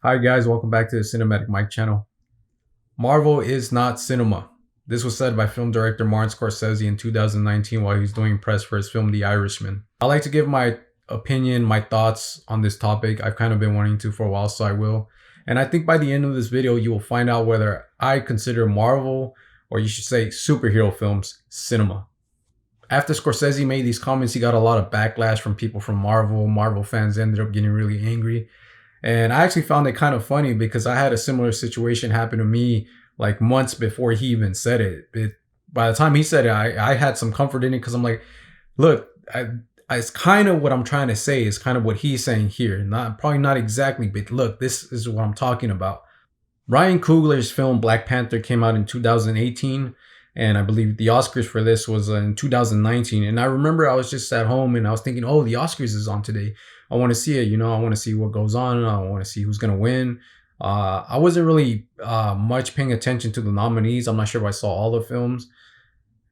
Hi guys, welcome back to the Cinematic Mike channel. Marvel is not cinema. This was said by film director Martin Scorsese in 2019 while he was doing press for his film The Irishman. I like to give my opinion, my thoughts on this topic. I've kind of been wanting to for a while, so I will. And I think by the end of this video, you will find out whether I consider Marvel, or you should say superhero films, cinema. After Scorsese made these comments, he got a lot of backlash from people from Marvel. Marvel fans ended up getting really angry. And I actually found it kind of funny because I had a similar situation happen to me like months before he even said it. By the time he said it, I had some comfort in it because I'm like, look, it's kind of what I'm trying to say is kind of what he's saying here. Not probably not exactly, but look, this is what I'm talking about. Ryan Coogler's film Black Panther came out in 2018, and I believe the Oscars for this was in 2019. And I remember I was just at home and I was thinking, oh, the Oscars is on today. I want to see it. I want to see what goes on. I want to see who's gonna win. I wasn't really much paying attention to the nominees. I'm not sure if I saw all the films,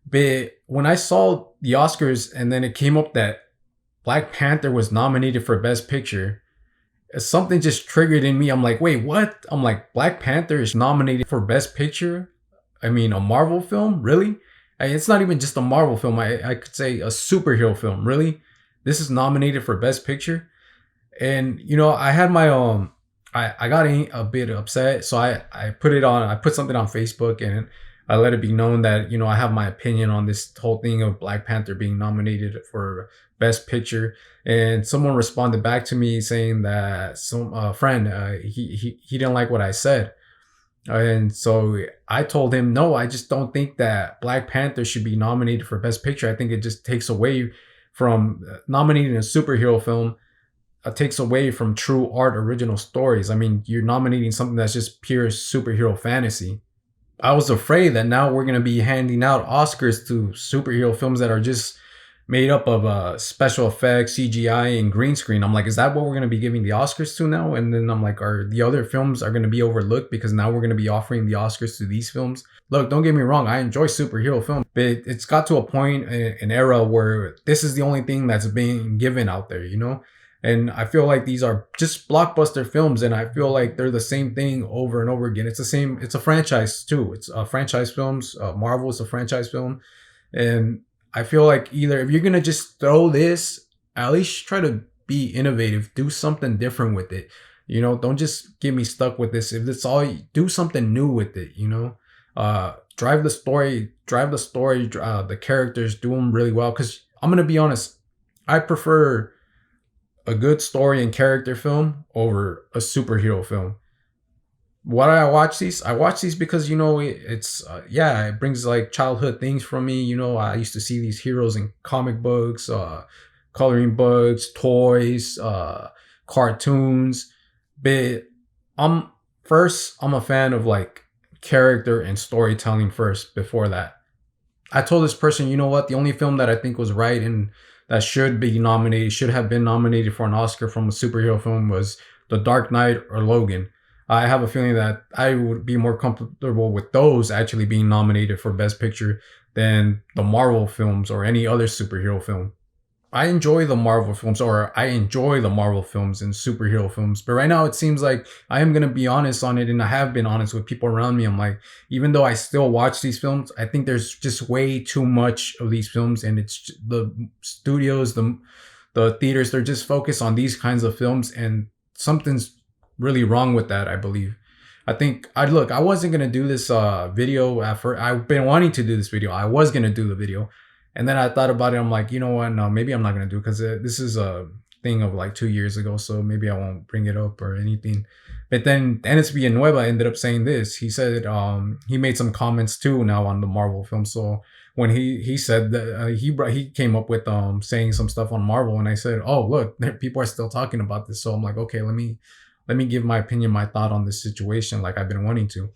but when I saw the Oscars and then it came up that Black Panther was nominated for Best Picture, something just triggered in me. I'm like, wait, what? I'm like, Black Panther is nominated for Best Picture? I mean, a Marvel film? Really? It's not even just a Marvel film. I could say a superhero film. Really? This is nominated for Best Picture? And, I had my, I got a bit upset. So I put something on Facebook and I let it be known that, I have my opinion on this whole thing of Black Panther being nominated for Best Picture. And someone responded back to me saying that some friend, he didn't like what I said. And so I told him, no, I just don't think that Black Panther should be nominated for Best Picture. I think it just takes away from nominating a superhero film, takes away from true art original stories. I mean, you're nominating something that's just pure superhero fantasy. I was afraid that now we're going to be handing out Oscars to superhero films that are just made up of special effects, CGI, and green screen. I'm like, is that what we're going to be giving the Oscars to now? And then I'm like, are the other films are going to be overlooked because now we're going to be offering the Oscars to these films? Look, don't get me wrong, I enjoy superhero films, but it's got to a point, an era where this is the only thing that's being given out there, And I feel like these are just blockbuster films, and I feel like they're the same thing over and over again. It's a franchise too. It's franchise films. Marvel is a franchise film. And I feel like either if you're going to just throw this, at least try to be innovative, do something different with it. Don't just get me stuck with this. If it's all, do something new with it, drive the story, the characters, do them really well. Cause I'm going to be honest, I prefer a good story and character film over a superhero film. Why do I watch these? I watch these because it brings like childhood things from me. I used to see these heroes in comic books, coloring books, toys, cartoons. But I'm a fan of like character and storytelling first. Before that, I told this person, you know what? The only film that I think was right and that should have been nominated for an Oscar from a superhero film was The Dark Knight or Logan. I have a feeling that I would be more comfortable with those actually being nominated for Best Picture than the Marvel films or any other superhero film. I enjoy the Marvel films, or I enjoy the Marvel films and superhero films. But right now, it seems like I am going to be honest on it, and I have been honest with people around me. I'm like, even though I still watch these films, I think there's just way too much of these films, and it's the studios, the theaters, they're just focused on these kinds of films, and something's really wrong with that, I believe. I wasn't going to do this video after. I've been wanting to do this video. I was going to do the video. And then I thought about it. I'm like, you know what? No, maybe I'm not going to do it because this is a thing of like 2 years ago. So maybe I won't bring it up or anything. But then Dennis Villanueva ended up saying this. He said he made some comments too now on the Marvel film. So when he said that he came up with saying some stuff on Marvel, and I said, oh look, people are still talking about this. So I'm like, okay, let me give my opinion, my thought on this situation, like I've been wanting to.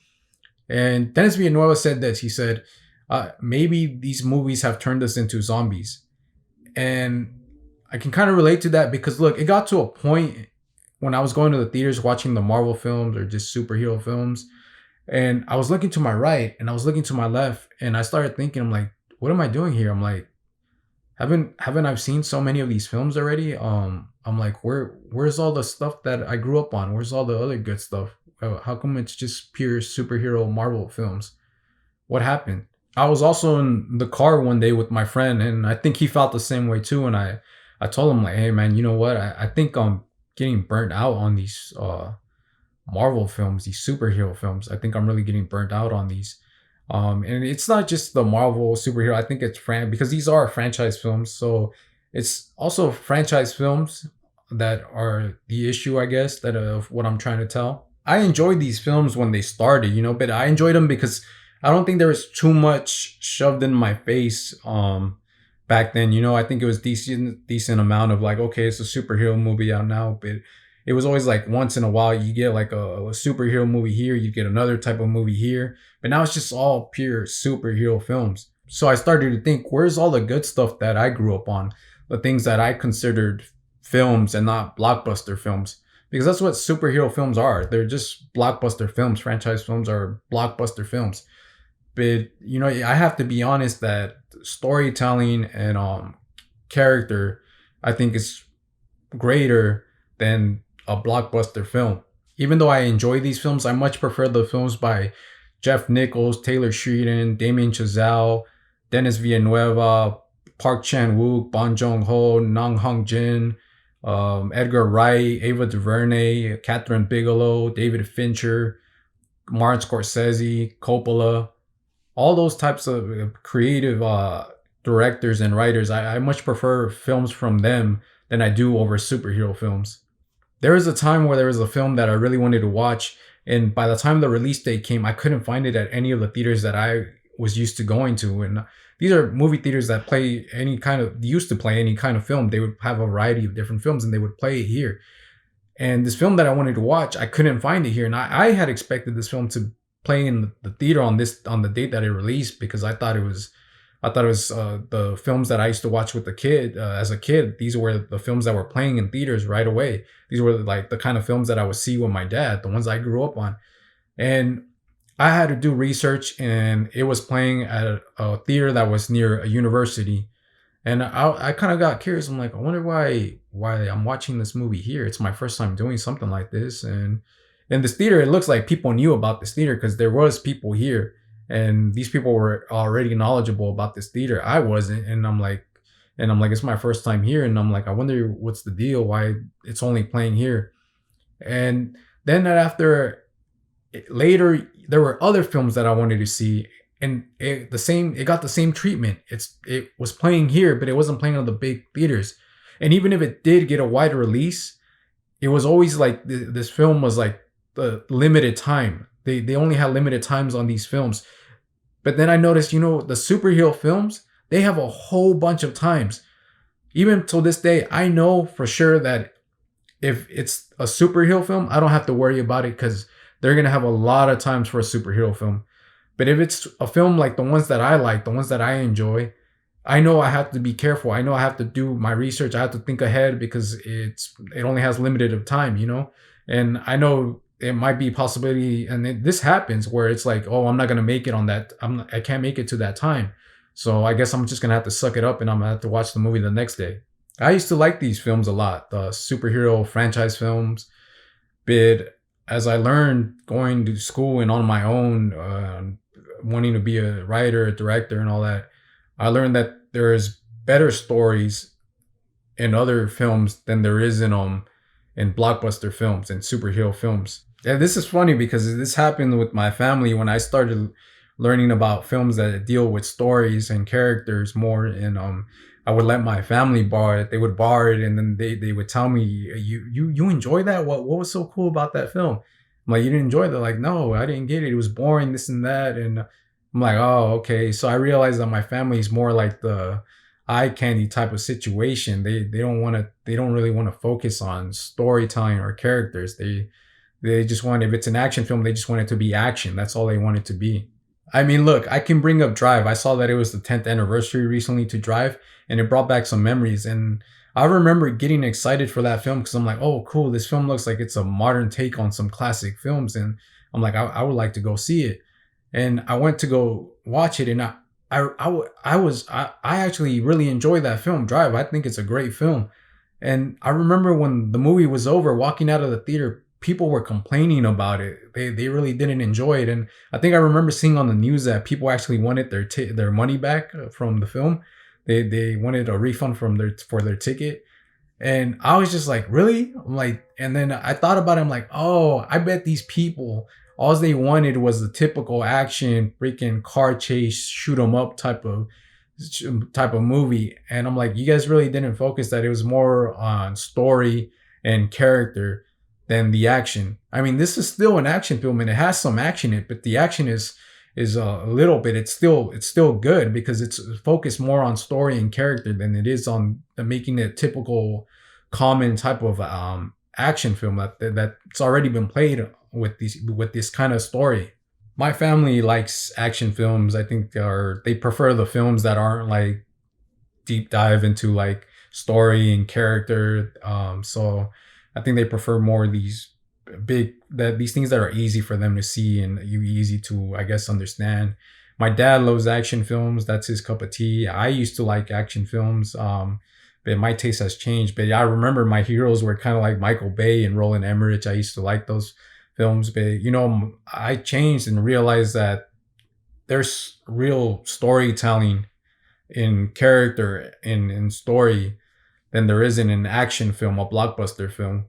And Dennis Villanueva said this. He said, maybe these movies have turned us into zombies. And I can kind of relate to that because look, it got to a point when I was going to the theaters watching the Marvel films or just superhero films. And I was looking to my right and I was looking to my left and I started thinking, I'm like, what am I doing here? I'm like, haven't I seen so many of these films already? I'm like, where's all the stuff that I grew up on? Where's all the other good stuff? How come it's just pure superhero Marvel films? What happened? I was also in the car one day with my friend, and I think he felt the same way too. And I told him like, hey man, you know what? I think I'm getting burnt out on these Marvel films, these superhero films. I think I'm really getting burnt out on these. And it's not just the Marvel superhero. I think it's because these are franchise films. So it's also franchise films that are the issue, I guess, that of what I'm trying to tell. I enjoyed these films when they started, but I enjoyed them because I don't think there was too much shoved in my face back then. I think it was decent amount of like, okay, it's a superhero movie out now, but it was always like once in a while you get like a superhero movie here, you get another type of movie here, but now it's just all pure superhero films. So I started to think, where's all the good stuff that I grew up on, the things that I considered films and not blockbuster films, because that's what superhero films are. They're just blockbuster films. Franchise films are blockbuster films. But I have to be honest that storytelling and character, I think, is greater than a blockbuster film. Even though I enjoy these films, I much prefer the films by Jeff Nichols, Taylor Sheridan, Damien Chazelle, Dennis Villanueva, Park Chan-wook, Bong Joon-ho, Nang Hong Jin, Edgar Wright, Ava DuVernay, Catherine Bigelow, David Fincher, Martin Scorsese, Coppola, all those types of creative directors and writers. I much prefer films from them than I do over superhero films. There was a time where there was a film that I really wanted to watch, and by the time the release date came, I couldn't find it at any of the theaters that I was used to going to. And these are movie theaters that used to play any kind of film. They would have a variety of different films and they would play it here. And this film that I wanted to watch, I couldn't find it here. And I had expected this film to play in the theater on the date that it released, because I thought it was the films that I used to watch with the kid as a kid. These were the films that were playing in theaters right away. These were like the kind of films that I would see with my dad, the ones I grew up on. And I had to do research, and it was playing at a theater that was near a university. And I kind of got curious. I'm like, I wonder why I'm watching this movie here. It's my first time doing something like this. And in this theater, it looks like people knew about this theater because there was people here. And these people were already knowledgeable about this theater. I wasn't. And I'm like, it's my first time here. And I'm like, I wonder what's the deal, why it's only playing here. And then later, there were other films that I wanted to see, and it got the same treatment. It was playing here, but it wasn't playing on the big theaters. And even if it did get a wider release, it was always like this film was like the limited time. They only had limited times on these films. But then I noticed, the superhero films, they have a whole bunch of times. Even till this day, I know for sure that if it's a superhero film, I don't have to worry about it because they're going to have a lot of times for a superhero film. But if it's a film like the ones that I like, the ones that I enjoy, I know I have to be careful. I know I have to do my research. I have to think ahead because it only has limited of time, And I know it might be a possibility, and this happens where it's like, oh, I'm not gonna make it on that. I can't make it to that time, so I guess I'm just gonna have to suck it up, and I'm gonna have to watch the movie the next day. I used to like these films a lot, the superhero franchise films, but as I learned going to school and on my own, wanting to be a writer, a director, and all that, I learned that there is better stories in other films than there is in blockbuster films and superhero films. Yeah, this is funny because this happened with my family when I started learning about films that deal with stories and characters more. And I would let my family borrow it. They would borrow it, and then they would tell me, "You enjoy that? What was so cool about that film?" I'm like, "You didn't enjoy that?" Like, "No, I didn't get it. It was boring. This and that." And I'm like, "Oh, okay." So I realized that my family is more like the eye candy type of situation. They don't really want to focus on storytelling or characters. They just want, if it's an action film, they just want it to be action. That's all they want it to be. I mean, look, I can bring up Drive. I saw that it was the 10th anniversary recently to Drive, and it brought back some memories. And I remember getting excited for that film because I'm like, oh, cool. This film looks like it's a modern take on some classic films. And I'm like, I would like to go see it. And I went to go watch it, and I actually really enjoyed that film, Drive. I think it's a great film. And I remember when the movie was over, walking out of the theater, people were complaining about it. They really didn't enjoy it. And I think I remember seeing on the news that people actually wanted their money back from the film. They wanted a refund from their ticket. And I was just like, really? I'm like, and then I thought about it. I'm like, oh, I bet these people, all they wanted was the typical action, freaking car chase, shoot 'em up type of movie. And I'm like, you guys really didn't focus that it was more on story and character than the action. I mean, this is still an action film and it has some action in it, but the action is a little bit. It's still good because it's focused more on story and character than it is on making it typical common type of action film that's already been played with this kind of story. My family likes action films. I think they prefer the films that aren't like deep dive into like story and character. So I think they prefer more these things that are easy for them to see and easy to, I guess, understand. My dad loves action films. That's his cup of tea. I used to like action films. But my taste has changed. But yeah, I remember my heroes were kind of like Michael Bay and Roland Emmerich. I used to like those films, but I changed and realized that there's real storytelling in character in story than there is in an action film, a blockbuster film.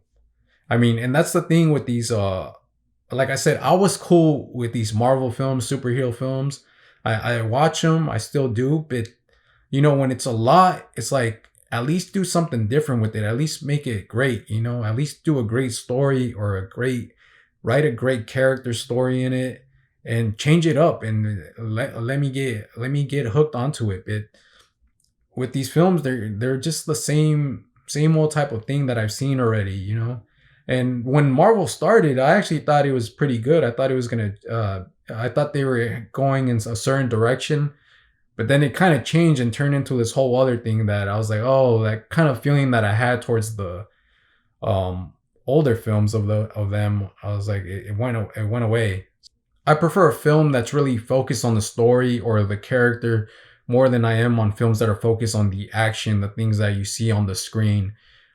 I mean, and that's the thing with these. Like I said, I was cool with these Marvel films, superhero films. I watch them, I still do, but when it's a lot, it's like at least do something different with it. At least make it great. At least do a great story or write a great character story in it and change it up and let me get hooked onto it. But with these films, they're just the same old type of thing that I've seen already. And when Marvel started, I actually thought it was pretty good. I thought it was I thought they were going in a certain direction, but then it kind of changed and turned into this whole other thing that I was like, oh, that kind of feeling that I had towards the um older films of them. I was like, it went away. I prefer a film that's really focused on the story or the character more than I am on films that are focused on the action, the things that you see on the screen.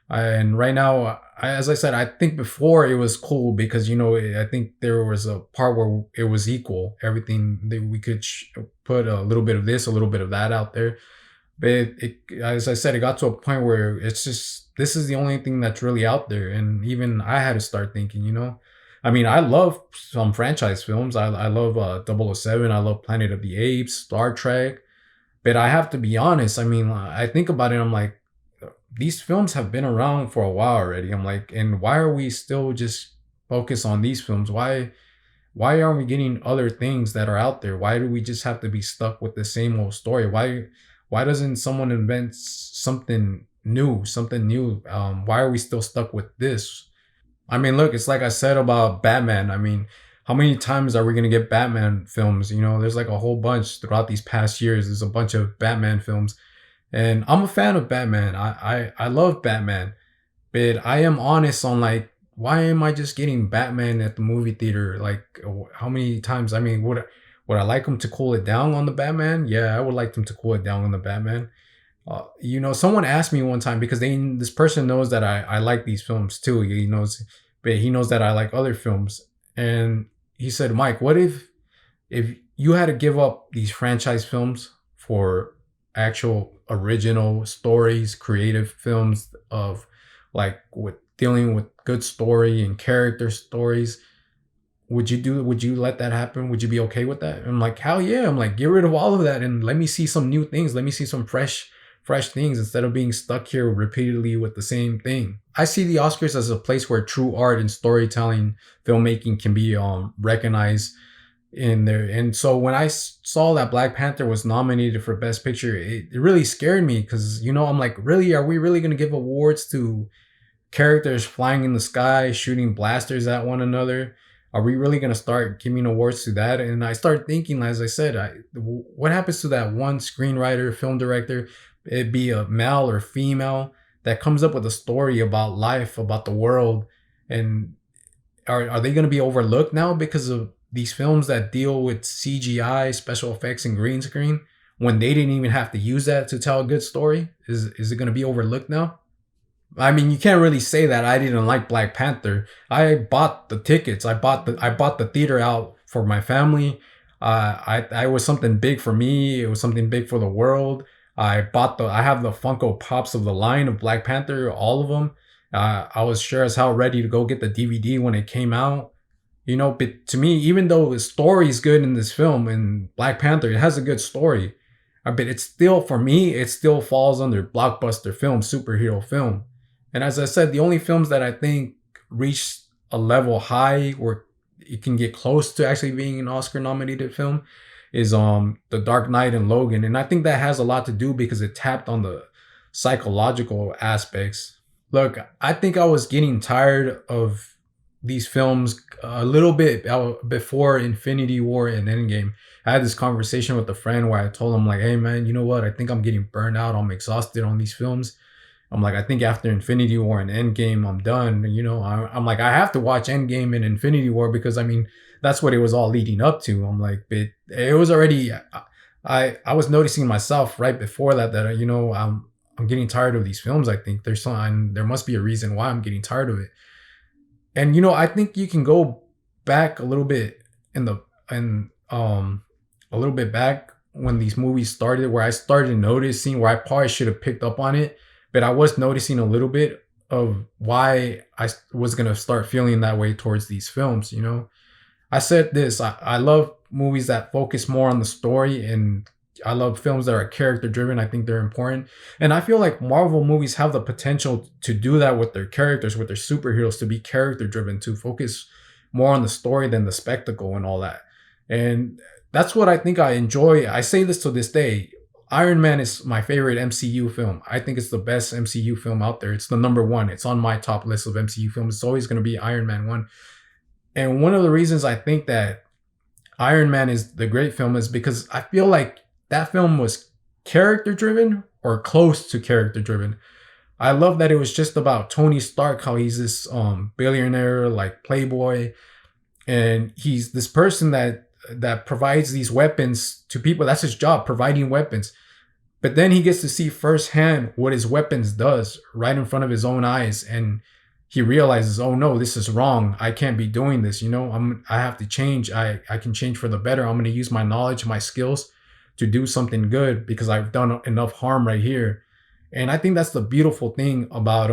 And right now, as I said, I think before it was cool because I think there was a part where it was equal. Everything that we could put a little bit of this, a little bit of that out there. But as I said, it got to a point where it's just this is the only thing that's really out there, and even I had to start thinking. I mean, I love some franchise films. I love 007. I love Planet of the Apes, Star Trek. But I have to be honest. I mean, I think about it. I'm like, these films have been around for a while already. I'm like, and why are we still just focused on these films? Why aren't we getting other things that are out there? Why do we just have to be stuck with the same old story? Why doesn't someone invent something new, something new? Why are we still stuck with this? I mean, look, it's like I said about Batman. I mean, how many times are we gonna get Batman films? There's like a whole bunch throughout these past years. There's a bunch of Batman films, and I'm a fan of Batman. I love Batman, but I am honest on like why am I just getting Batman at the movie theater? Like how many times? I mean, would I like them to cool it down on the Batman? Yeah, I would like them to cool it down on the Batman. Someone asked me one time because this person knows that I like these films too. But he knows that I like other films, and he said, "Mike, what if you had to give up these franchise films for actual original stories, creative films of like with dealing with good story and character stories? Would you let that happen? Would you be okay with that?" I'm like, hell yeah. I'm like, get rid of all of that and let me see some new things. Let me see some fresh things instead of being stuck here repeatedly with the same thing. I see the Oscars as a place where true art and storytelling, filmmaking can be recognized in there. And so when I saw that Black Panther was nominated for Best Picture, it really scared me because I'm like, really, are we really gonna give awards to characters flying in the sky, shooting blasters at one another? Are we really going to start giving awards to that? And I started thinking, as I said, what happens to that one screenwriter, film director, it be a male or female, that comes up with a story about life, about the world? And are they going to be overlooked now because of these films that deal with CGI, special effects, and green screen? when they didn't even have to use that to tell a good story? Is it going to be overlooked now? I mean, you can't really say that I didn't like Black Panther. I bought the tickets. I bought the theater out for my family. I was something big for me. It was something big for the world. I have the Funko Pops of the line of Black Panther, all of them. I was sure as hell ready to go get the DVD when it came out. But to me, even though the story is good in this film, in Black Panther, it has a good story. But it's still, for me, it still falls under blockbuster film, superhero film. And as I said, the only films that I think reach a level high where it can get close to actually being an Oscar nominated film is The Dark Knight and Logan. And I think that has a lot to do because it tapped on the psychological aspects. Look, I think I was getting tired of these films a little bit before Infinity War and Endgame. I had this conversation with a friend where I told him, like, hey man, you know what? I think I'm getting burned out. I'm exhausted on these films. I'm like, I think after Infinity War and Endgame, I'm done. I'm like, I have to watch Endgame and Infinity War because I mean, that's what it was all leading up to. I'm like, but it was already, I was noticing myself right before that, I'm getting tired of these films. I think there must be a reason why I'm getting tired of it. And I think you can go back a little bit a little bit back when these movies started, where I started noticing, where I probably should have picked up on it, but I was noticing a little bit of why I was gonna start feeling that way towards these films. I said this, I love movies that focus more on the story, and I love films that are character driven. I think they're important. And I feel like Marvel movies have the potential to do that with their characters, with their superheroes, to be character driven, to focus more on the story than the spectacle and all that. And that's what I think I enjoy. I say this to this day. Iron Man is my favorite MCU film. I think it's the best MCU film out there. It's the number one. It's on my top list of MCU films. It's always going to be Iron Man 1. And one of the reasons I think that Iron Man is the great film is because I feel like that film was character driven or close to character driven. I love that it was just about Tony Stark, how he's this billionaire, like playboy, and he's this person that provides these weapons to people. That's his job, providing weapons. But then he gets to see firsthand what his weapons does right in front of his own eyes, and he realizes, oh no, this is wrong. I can't be doing this. I have to change. I can change for the better. I'm going to use my knowledge, my skills to do something good because I've done enough harm right here. And I think that's the beautiful thing about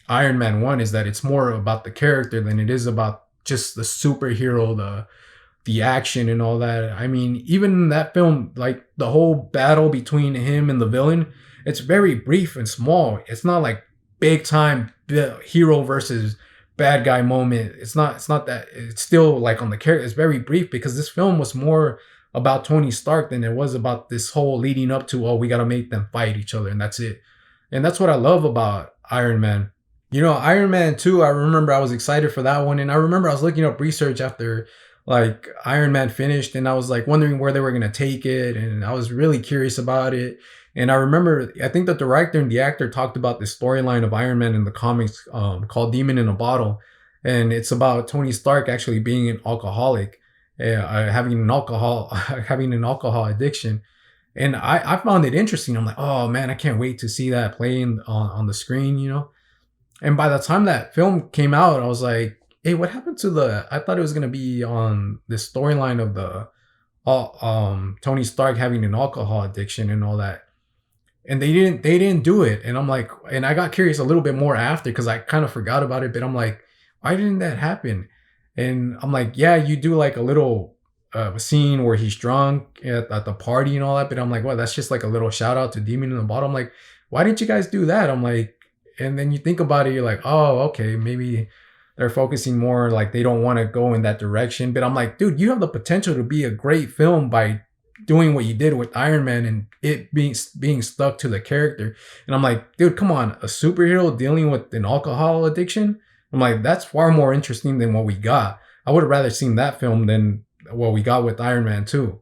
Iron Man 1 is that it's more about the character than it is about just the superhero, the action and all that. I mean, even in that film, like the whole battle between him and the villain, it's very brief and small. It's not like big time hero versus bad guy moment. It's not that. It's still like on the character. It's very brief because this film was more about Tony Stark than it was about this whole leading up to, oh, we got to make them fight each other, and that's it. And that's what I love about Iron Man. Iron Man 2, I remember I was excited for that one, and I remember I was looking up research after like Iron Man finished, and I was like wondering where they were going to take it, and I was really curious about it. And I remember, I think the director and the actor talked about this storyline of Iron Man in the comics called Demon in a Bottle, and it's about Tony Stark actually being an alcoholic, having an alcohol addiction. And I found it interesting. I'm like, oh man, I can't wait to see that playing on the screen. And by the time that film came out, I was like, hey, what happened to I thought it was gonna be on this storyline of the Tony Stark having an alcohol addiction and all that. And they didn't do it. And I'm like, and I got curious a little bit more after because I kind of forgot about it, but I'm like, why didn't that happen? And I'm like, yeah, you do like a little scene where he's drunk at the party and all that, but I'm like, well, that's just like a little shout out to Demon in the Bottle. I'm like, why didn't you guys do that? I'm like, and then you think about it, you're like, oh, okay, maybe they're focusing more, like they don't want to go in that direction. But I'm like, dude, you have the potential to be a great film by doing what you did with Iron Man and it being stuck to the character. And I'm like, dude, come on, a superhero dealing with an alcohol addiction? I'm like, that's far more interesting than what we got. I would have rather seen that film than what we got with Iron Man 2.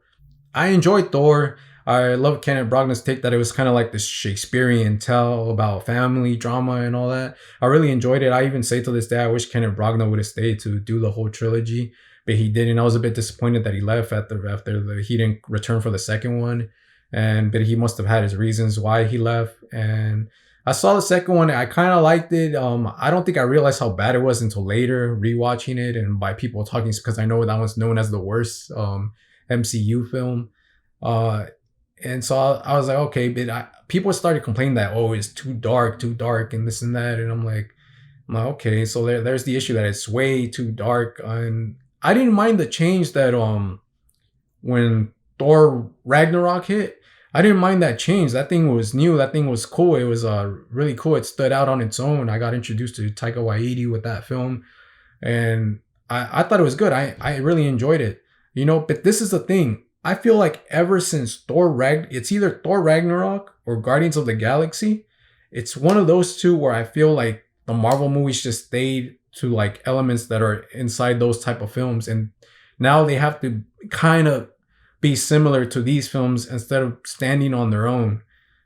I enjoyed Thor. I love Kenneth Branagh's take that it was kind of like this Shakespearean tale about family drama and all that. I really enjoyed it. I even say to this day, I wish Kenneth Branagh would have stayed to do the whole trilogy, but he didn't. I was a bit disappointed that he left after he didn't return for the second one. but he must have had his reasons why he left. And I saw the second one. I kind of liked it. I don't think I realized how bad it was until later rewatching it and by people talking, because I know that one's known as the worst MCU film. Uh, and so I was like, okay, but people started complaining that, oh, it's too dark, and this and that, and I'm like, okay, so there's the issue that it's way too dark. And I didn't mind the change that when Thor Ragnarok hit, I didn't mind that change. That thing was new. That thing was cool. It was really cool. It stood out on its own. I got introduced to Taika Waititi with that film, and I thought it was good. I really enjoyed it. But this is the thing. I feel like ever since it's either Thor Ragnarok or Guardians of the Galaxy. It's one of those two where I feel like the Marvel movies just stayed to like elements that are inside those type of films, and now they have to kind of be similar to these films instead of standing on their own.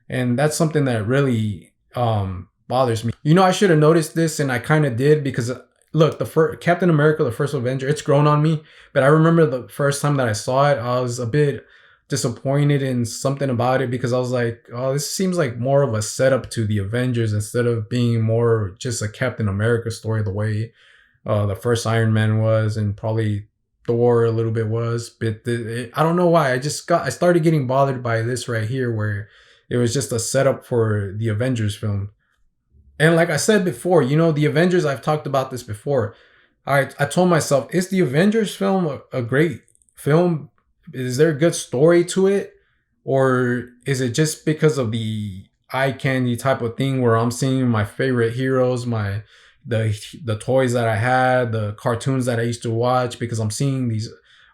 And that's something that really bothers me. I should have noticed this, and I kind of did, because look, the first Captain America, the first Avenger, it's grown on me. But I remember the first time that I saw it, I was a bit disappointed in something about it, because I was like, oh, this seems like more of a setup to the Avengers instead of being more just a Captain America story, the way the first Iron Man was, and probably Thor a little bit was. But I don't know why. I started getting bothered by this right here, where it was just a setup for the Avengers film. And like I said before, the Avengers, I've talked about this before. I told myself, is the Avengers film a great film? Is there a good story to it? Or is it just because of the eye candy type of thing where I'm seeing my favorite heroes, the toys that I had, the cartoons that I used to watch, because I'm seeing these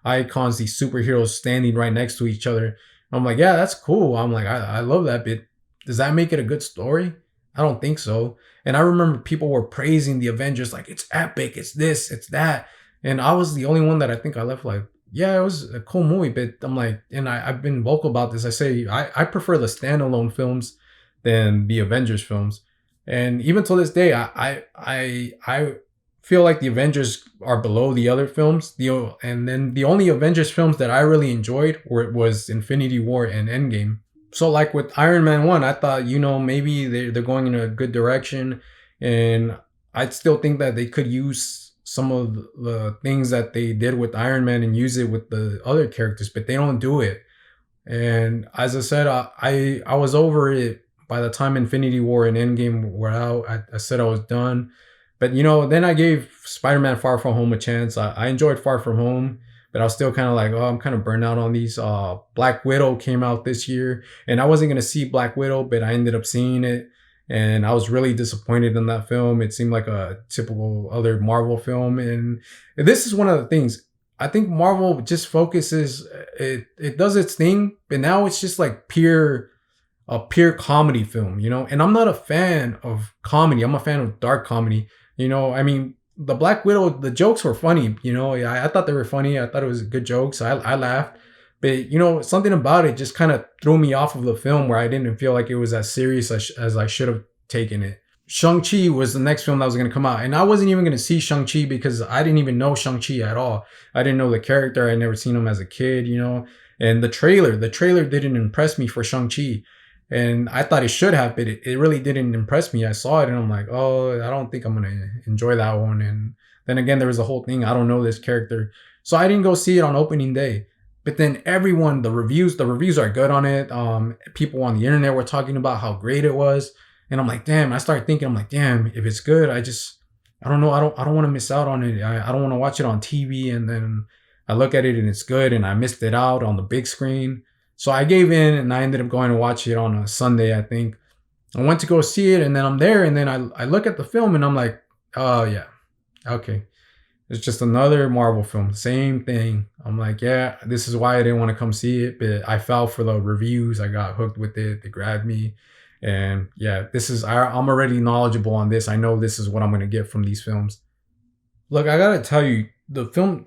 icons, these superheroes standing right next to each other. I'm like, yeah, that's cool. I'm like, I love that bit. Does that make it a good story? I don't think so. And I remember people were praising the Avengers, like, it's epic, it's this, it's that. And I was the only one that I think I left like, yeah, it was a cool movie. But I'm like, and I've been vocal about this. I say I prefer the standalone films than the Avengers films. And even to this day, I feel like the Avengers are below the other films. And then the only Avengers films that I really enjoyed was Infinity War and Endgame. So like with Iron Man 1, I thought, maybe they're going in a good direction. And I still think that they could use some of the things that they did with Iron Man and use it with the other characters, but they don't do it. And as I said, I was over it by the time Infinity War and Endgame were out. I said I was done. But, then I gave Spider-Man Far From Home a chance. I enjoyed Far From Home, but I was still kind of like, oh, I'm kind of burned out on these. Black Widow came out this year, and I wasn't going to see Black Widow, but I ended up seeing it. And I was really disappointed in that film. It seemed like a typical other Marvel film. And this is one of the things. I think Marvel just focuses, it does its thing, but now it's just like a pure comedy film, And I'm not a fan of comedy. I'm a fan of dark comedy. I mean, the Black Widow, the jokes were funny, I thought they were funny. I thought it was good jokes. I laughed. But, something about it just kind of threw me off of the film, where I didn't feel like it was as serious as I should have taken it. Shang Chi was the next film that was going to come out. And I wasn't even going to see Shang Chi because I didn't even know Shang Chi at all. I didn't know the character. I'd never seen him as a kid, And the trailer didn't impress me for Shang Chi. And I thought it should have, but it really didn't impress me. I saw it and I'm like, oh, I don't think I'm going to enjoy that one. And then again, there was a whole thing. I don't know this character. So I didn't go see it on opening day. But then the reviews are good on it. People on the internet were talking about how great it was. And I'm like, damn, I started thinking, I'm like, damn, if it's good, I don't know. I don't want to miss out on it. I don't want to watch it on TV. And then I look at it and it's good. And I missed it out on the big screen. So I gave in and I ended up going to watch it on a Sunday, I think. I went to go see it and then I'm there. And then I look at the film and I'm like, oh yeah, okay. It's just another Marvel film. Same thing. I'm like, yeah, this is why I didn't want to come see it. But I fell for the reviews. I got hooked with it. They grabbed me. And yeah, I'm already knowledgeable on this. I know this is what I'm going to get from these films. Look, I got to tell you,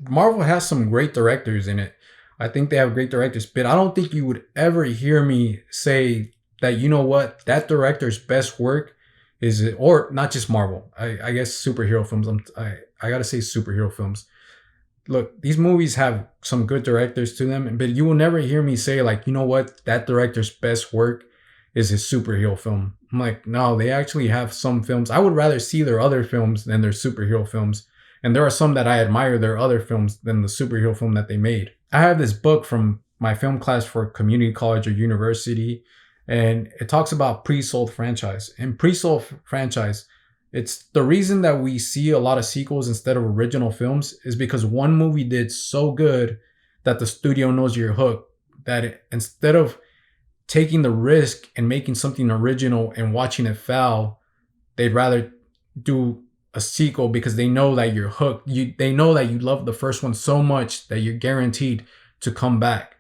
Marvel has some great directors in it. I think they have great directors. But I don't think you would ever hear me say that, that director's best work or not just Marvel. I guess superhero films. I gotta say superhero films. look, these movies have some good directors to them, but you will never hear me say like, you know what, that director's best work is his superhero film. I'm like, no, they actually have some films. I would rather see their other films than their superhero films. And there are some that I admire their other films than the superhero film that they made. I have this book from my film class for community college or university, and it talks about pre-sold franchise. And pre-sold franchise, it's the reason that we see a lot of sequels instead of original films is because one movie did so good that the studio knows you're hooked, that instead of taking the risk and making something original and watching it fail, they'd rather do a sequel because they know that you're hooked. They know that you love the first one so much that you're guaranteed to come back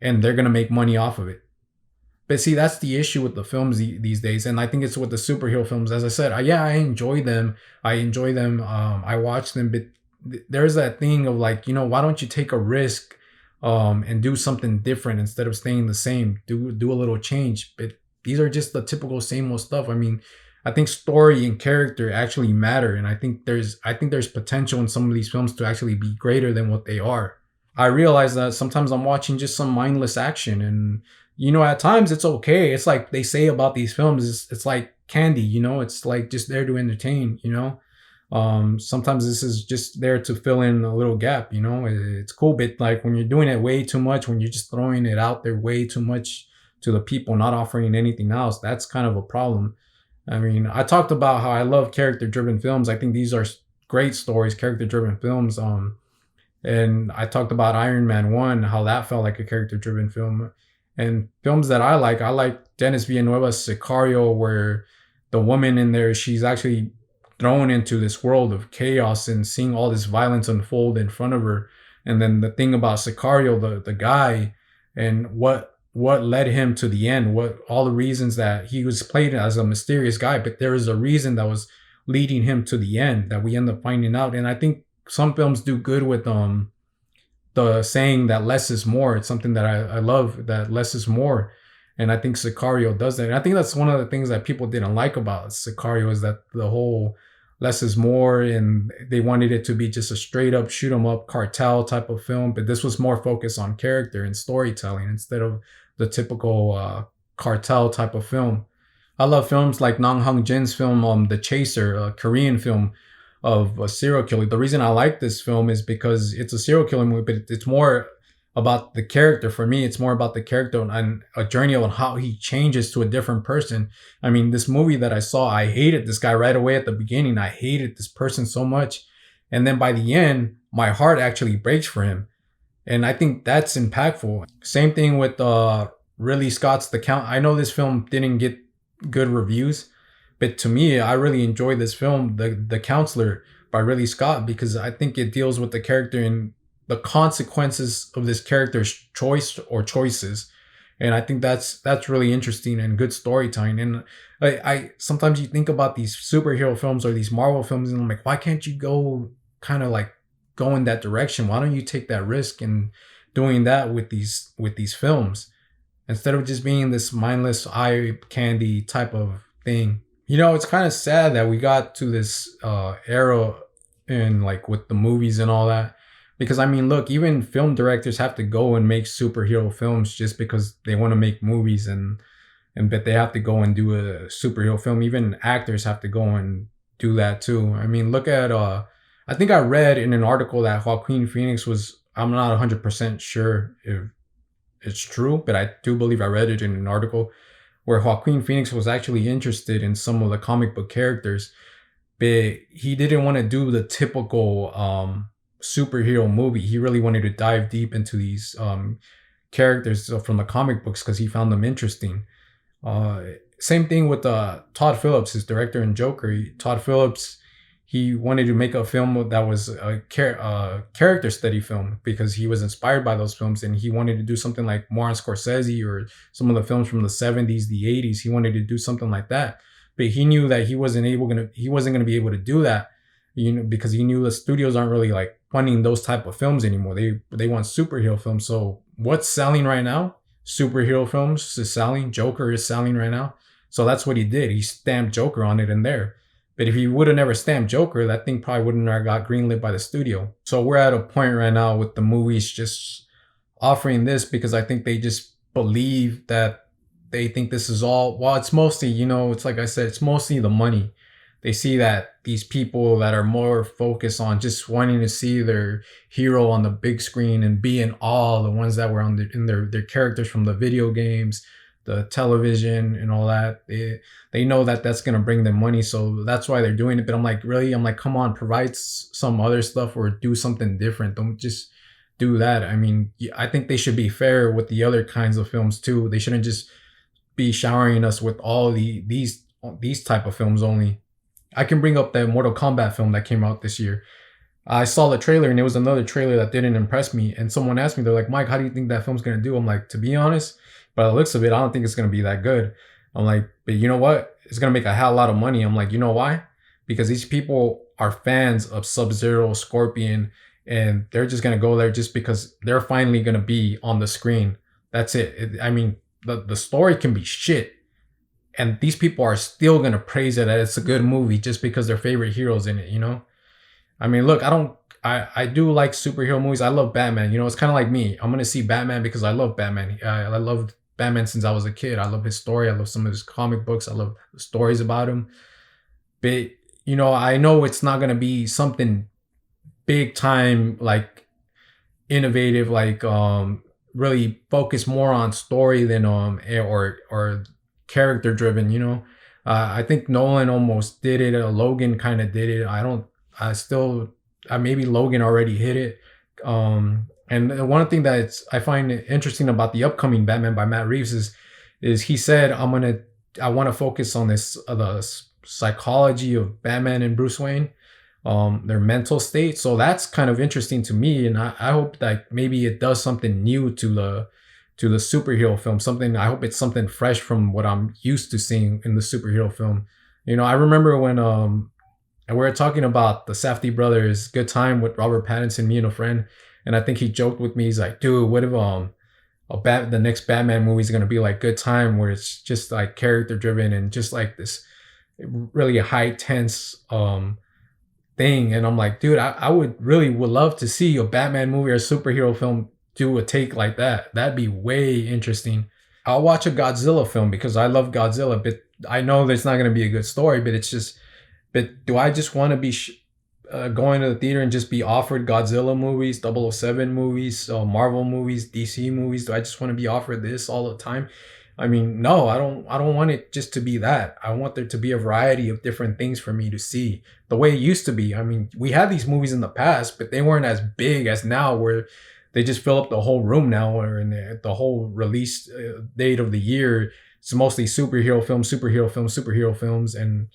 and they're going to make money off of it. But see, that's the issue with the films these days, and I think it's with the superhero films. As I said, I enjoy them. I enjoy them. I watch them, but there's that thing of like, why don't you take a risk, and do something different instead of staying the same? Do a little change. But these are just the typical same old stuff. I mean, I think story and character actually matter, and I think there's potential in some of these films to actually be greater than what they are. I realize that sometimes I'm watching just some mindless action, and at times it's okay. It's like they say about these films, it's like candy, it's like just there to entertain. Sometimes this is just there to fill in a little gap. It's cool, but like when you're doing it way too much, when you're just throwing it out there way too much to the people, not offering anything else, that's kind of a problem. I mean, I talked about how I love character driven films. I think these are great stories, character driven films. And I talked about Iron Man 1, how that felt like a character driven film. And films that I like Dennis Villeneuve's Sicario, where the woman in there, she's actually thrown into this world of chaos and seeing all this violence unfold in front of her. And then the thing about Sicario, the guy, and what led him to the end, what all the reasons that he was played as a mysterious guy, but there is a reason that was leading him to the end that we end up finding out. And I think some films do good with the saying that less is more. It's something that I love, that less is more. And I think Sicario does that. And I think that's one of the things that people didn't like about Sicario, is that the whole less is more, and they wanted it to be just a straight up shoot 'em up cartel type of film. But this was more focused on character and storytelling instead of the typical cartel type of film. I love films like Nang Hung Jin's film, The Chaser, a Korean film of a serial killer. The reason I like this film is because it's a serial killer movie, but it's more about the character. For me, it's more about the character and a journey on how he changes to a different person. I mean, this movie that I saw, I hated this guy right away at the beginning. I hated this person so much. And then by the end, my heart actually breaks for him. And I think that's impactful. Same thing with Ridley Scott's The Count. I know this film didn't get good reviews, but to me, I really enjoyed this film, The Counselor by Ridley Scott, because I think it deals with the character and the consequences of this character's choice or choices. And I think that's really interesting and good storytelling. And I sometimes you think about these superhero films or these Marvel films, and I'm like, why can't you go kind of like go in that direction? Why don't you take that risk in doing that with these films instead of just being this mindless eye candy type of thing? It's kind of sad that we got to this era in like with the movies and all that. Because I mean, look, even film directors have to go and make superhero films just because they want to make movies, and but they have to go and do a superhero film. Even actors have to go and do that too. I mean, look at I think I read in an article that Joaquin Phoenix was, I'm not 100% sure if it's true, but I do believe I read it in an article where Joaquin Phoenix was actually interested in some of the comic book characters, but he didn't want to do the typical superhero movie. He really wanted to dive deep into these characters from the comic books because he found them interesting. Same thing with Todd Phillips, his director in Joker. Todd Phillips, he wanted to make a film that was a character study film because he was inspired by those films, and he wanted to do something like Martin Scorsese or some of the films from the 70s, the 80s. He wanted to do something like that, but he knew that he wasn't gonna be able to do that, because he knew the studios aren't really like funding those type of films anymore. They want superhero films. So what's selling right now? Superhero films is selling. Joker is selling right now. So that's what he did. He stamped Joker on it in there. But if he would have never stamped Joker, that thing probably wouldn't have got greenlit by the studio. So we're at a point right now with the movies just offering this because I think they just believe that they think this is all. Well, it's mostly, it's like I said, it's mostly the money. They see that these people that are more focused on just wanting to see their hero on the big screen and be in awe, the ones that were in their characters from the video games, the television, and all that. They know that that's gonna bring them money, so that's why they're doing it. But I'm like, really? I'm like, come on, provide some other stuff or do something different. Don't just do that. I mean, I think they should be fair with the other kinds of films too. They shouldn't just be showering us with all these type of films only. I can bring up the Mortal Kombat film that came out this year. I saw the trailer and it was another trailer that didn't impress me. And someone asked me, they're like, Mike, how do you think that film's gonna do? I'm like, to be honest, by the looks of it, I don't think it's gonna be that good. I'm like, but you know what? It's gonna make a hell lot of money. I'm like, you know why? Because these people are fans of Sub-Zero, Scorpion, and they're just gonna go there just because they're finally gonna be on the screen. That's it. I mean, the story can be shit, and these people are still gonna praise it as it's a good movie just because their favorite heroes in it. I mean, look, I do like superhero movies. I love Batman. It's kind of like me. I'm gonna see Batman because I love Batman. I loved Batman since I was a kid. I love his story. I love some of his comic books. I love the stories about him. But I know it's not gonna be something big time, like innovative, like really focus more on story than or character driven. I think Nolan almost did it. Logan kind of did it. Maybe Logan already hit it. And the one thing that I find interesting about the upcoming Batman by Matt Reeves is he said, I want to focus on this, the psychology of Batman and Bruce Wayne, their mental state. So that's kind of interesting to me. And I hope that maybe it does something new to the superhero film. I hope it's something fresh from what I'm used to seeing in the superhero film. I remember when, and we were talking about the Safdie brothers, Good Time with Robert Pattinson, me and a friend. And I think he joked with me. He's like, dude, what if the next Batman movie is going to be like Good Time, where it's just like character driven and just like this really high tense thing. And I'm like, dude, I would love to see a Batman movie or superhero film do a take like that. That'd be way interesting. I'll watch a Godzilla film because I love Godzilla, but I know there's not going to be a good story, but do I just want to be going to the theater and just be offered Godzilla movies, 007 movies, Marvel movies, DC movies? Do I just want to be offered this all the time? I mean, no, I don't want it just to be that. I want there to be a variety of different things for me to see the way it used to be. I mean, we had these movies in the past, but they weren't as big as now where they just fill up the whole room now, or in the whole release date of the year. It's mostly superhero films, and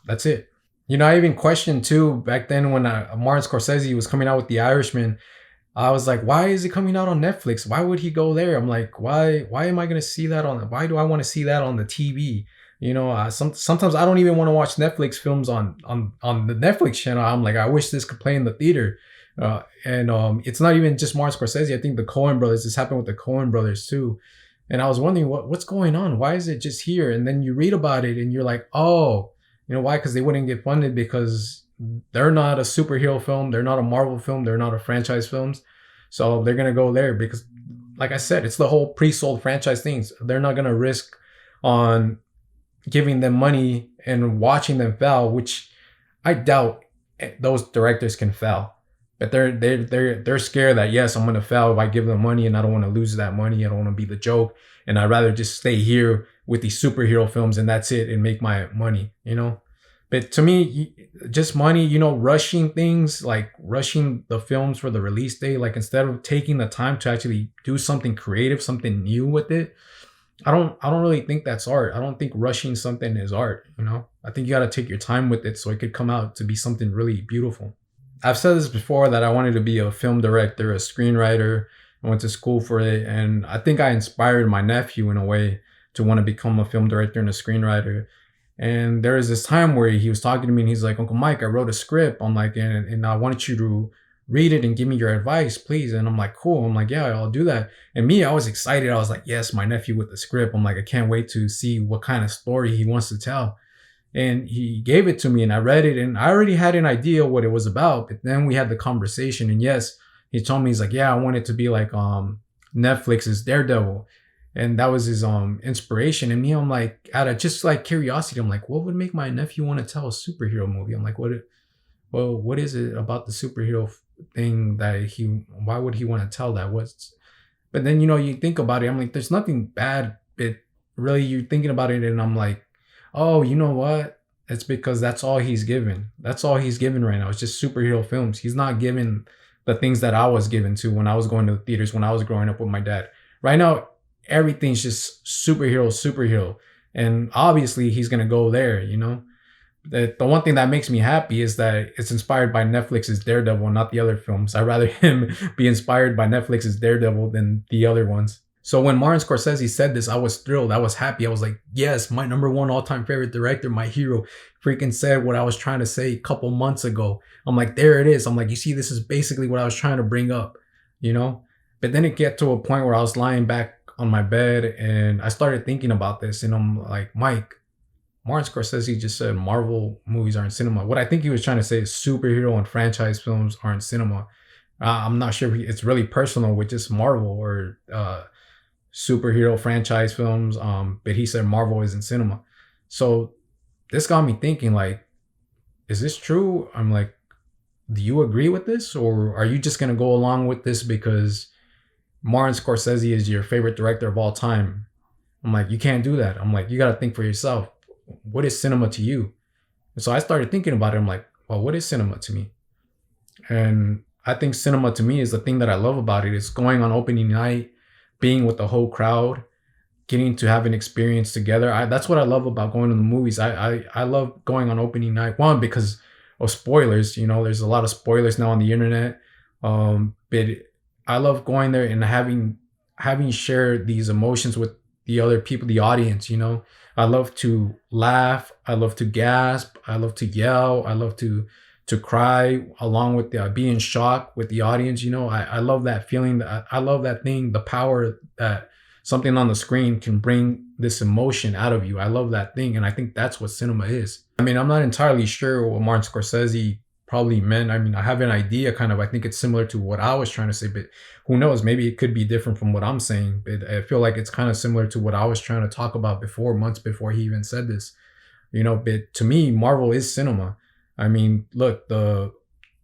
that's it. I even questioned too back then when Martin Scorsese was coming out with The Irishman. I was like, why is it coming out on Netflix? Why would he go there? I'm like, why am I going to see that why do I want to see that on the TV? Sometimes I don't even want to watch Netflix films on the Netflix channel. I'm like, I wish this could play in the theater. And it's not even just Martin Scorsese. I think the Coen brothers, this happened with the Coen brothers too. And I was wondering what's going on? Why is it just here? And then you read about it and you're like, oh, why? Because they wouldn't get funded because they're not a superhero film. They're not a Marvel film. They're not a franchise films. So they're going to go there because, like I said, it's the whole pre-sold franchise things. They're not going to risk on giving them money and watching them fail, which I doubt those directors can fail. But they're scared that, yes, I'm going to fail if I give them money and I don't want to lose that money. I don't want to be the joke. And I'd rather just stay here with these superhero films and that's it and make my money, But to me, just money, rushing things, like rushing the films for the release date, like instead of taking the time to actually do something creative, something new with it, I don't really think that's art. I don't think rushing something is art, I think you got to take your time with it so it could come out to be something really beautiful. I've said this before that I wanted to be a film director, a screenwriter. I went to school for it. And I think I inspired my nephew in a way to want to become a film director and a screenwriter. And there was this time where he was talking to me and he's like, Uncle Mike, I wrote a script. I'm like, and I wanted you to read it and give me your advice, please. And I'm like, cool. I'm like, yeah, I'll do that. And me, I was excited. I was like, yes, my nephew with the script. I'm like, I can't wait to see what kind of story he wants to tell. And he gave it to me and I read it and I already had an idea what it was about. But then we had the conversation and yes, he told me, he's like, yeah, I want it to be like Netflix's Daredevil. And that was his inspiration. And me, I'm like, out of just like curiosity, I'm like, what would make my nephew want to tell a superhero movie? I'm like, what is it about the superhero thing that why would he want to tell that? But then, you think about it, I'm like, there's nothing bad, but really you're thinking about it and I'm like, oh, you know what? It's because that's all he's given. That's all he's given right now. It's just superhero films. He's not given the things that I was given to when I was going to the theaters, when I was growing up with my dad. Right now, everything's just superhero. And obviously he's going to go there. The one thing that makes me happy is that it's inspired by Netflix's Daredevil, not the other films. I'd rather him be inspired by Netflix's Daredevil than the other ones. So when Martin Scorsese said this, I was thrilled. I was happy. I was like, yes, my number one all-time favorite director, my hero, freaking said what I was trying to say a couple months ago. I'm like, there it is. I'm like, you see, this is basically what I was trying to bring up. But then it get to a point where I was lying back on my bed and I started thinking about this and I'm like, Mike, Martin Scorsese just said Marvel movies aren't cinema. What I think he was trying to say is superhero and franchise films aren't cinema. I'm not sure if it's really personal with just Marvel or superhero franchise films. But he said Marvel isn't cinema. So this got me thinking, like, is this true? I'm like, do you agree with this? Or are you just going to go along with this because Martin Scorsese is your favorite director of all time? I'm like, you can't do that. I'm like, you got to think for yourself. What is cinema to you? And so I started thinking about it. I'm like, well, what is cinema to me? And I think cinema to me is the thing that I love about it. It's going on opening night, being with the whole crowd, getting to have an experience together. That's what I love about going to the movies. I love going on opening night. One, because of spoilers. There's a lot of spoilers now on the internet. But I love going there and having shared these emotions with the other people, the audience. I love to laugh. I love to gasp. I love to yell. I love to cry along with be in shock with the audience. I love that feeling. I love that thing, the power that something on the screen can bring this emotion out of you. I love that thing. And I think that's what cinema is. I mean, I'm not entirely sure what Martin Scorsese probably meant. I mean, I have an idea kind of. I think it's similar to what I was trying to say, but who knows? Maybe it could be different from what I'm saying. But I feel like it's kind of similar to what I was trying to talk about before, months before he even said this. But to me, Marvel is cinema. I mean, look, the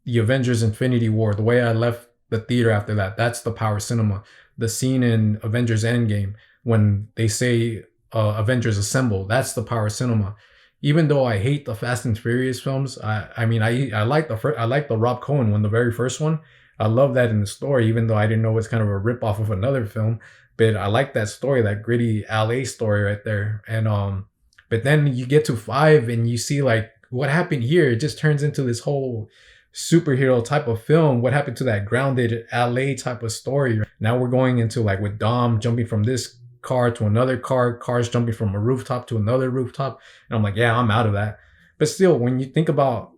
Avengers Infinity War, the way I left the theater after that, that's the power of cinema. The scene in Avengers Endgame when they say Avengers Assemble, that's the power of cinema. Even though I hate the Fast and Furious films, I like the Rob Cohen one, the very first one. I love that in the story, even though I didn't know it's kind of a rip off of another film. But I like that story, that gritty LA story right there. And but then you get to 5 and you see like what happened here. It just turns into this whole superhero type of film. What happened to that grounded LA type of story? Now we're going into like with Dom jumping from this car to another car, cars jumping from a rooftop to another rooftop. And I'm like, yeah, I'm out of that. But still, when you think about,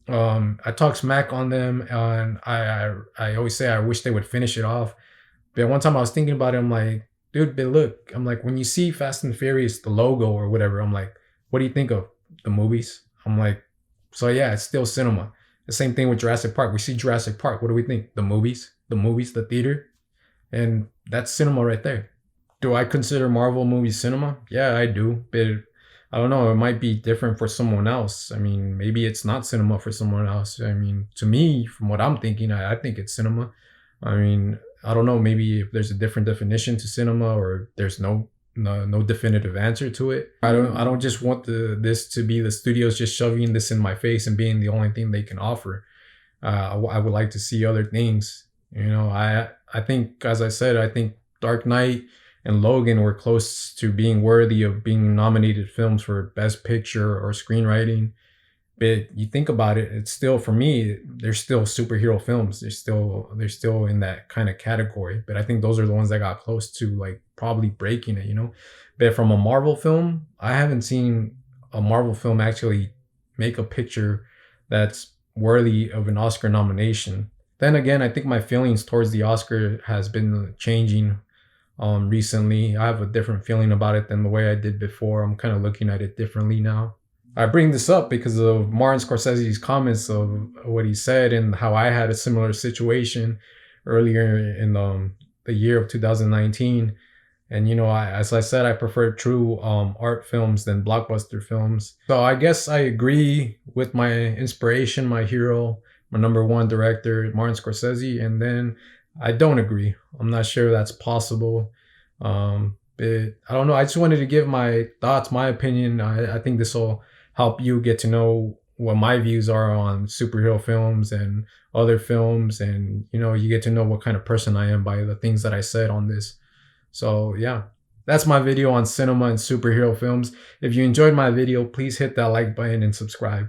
I talk smack on them and I always say I wish they would finish it off. But one time I was thinking about it, I'm like, dude, but look, I'm like, when you see Fast and Furious, the logo or whatever, I'm like, what do you think of the movies? I'm like, so yeah, it's still cinema. The same thing with Jurassic Park. We see Jurassic Park. What do we think? The movies, the theater. And that's cinema right there. Do I consider Marvel movies cinema? Yeah, I do. But I don't know. It might be different for someone else. I mean, maybe it's not cinema for someone else. I mean, to me, from what I'm thinking, I think it's cinema. I mean, I don't know. Maybe if there's a different definition to cinema or there's no definitive answer to it. I don't just want this to be the studios just shoving this in my face and being the only thing they can offer. I would like to see other things. I think, as I said, I think Dark Knight and Logan were close to being worthy of being nominated films for Best Picture or screenwriting. But you think about it, it's still, for me, they're still superhero films. They're still in that kind of category. But I think those are the ones that got close to like probably breaking it, But from a Marvel film, I haven't seen a Marvel film actually make a picture that's worthy of an Oscar nomination. Then again, I think my feelings towards the Oscar has been changing recently. I have a different feeling about it than the way I did before. I'm kind of looking at it differently now. I bring this up because of Martin Scorsese's comments of what he said and how I had a similar situation earlier in the year of 2019. And as I said, I prefer true art films than blockbuster films. So I guess I agree with my inspiration, my hero, my number one director, Martin Scorsese, and then I don't agree. I'm not sure that's possible. But I don't know. I just wanted to give my thoughts, my opinion. I think this will help you get to know what my views are on superhero films and other films, and you get to know what kind of person I am by the things that I said on this. So yeah, that's my video on cinema and superhero films. If you enjoyed my video, please hit that like button and subscribe.